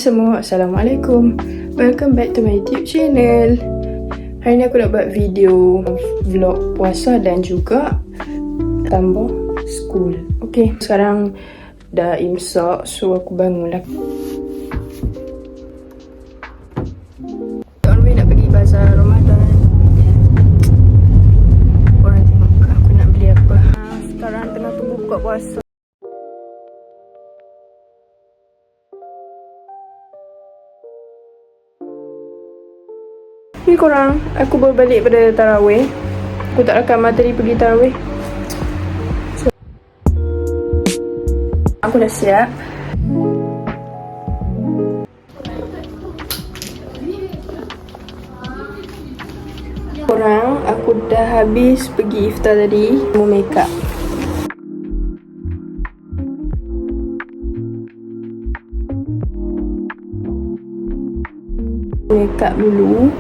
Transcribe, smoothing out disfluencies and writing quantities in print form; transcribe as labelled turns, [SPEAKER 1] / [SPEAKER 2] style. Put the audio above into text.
[SPEAKER 1] Semua, Assalamualaikum. Welcome back to my YouTube channel. Hari ni aku nak buat video vlog puasa dan juga tambah school. Okay, sekarang dah imsak, so aku bangun lah. On way nak pergi bazar Ramadan. Orang tengok aku nak beli apa. Sekarang tengah tunggu buka puasa. Ni korang, aku baru balik pada tarawih. Aku tak rakam tadi pergi tarawih. So, aku dah siap. Korang, aku dah habis pergi iftar tadi. Mau make up. Make up dulu.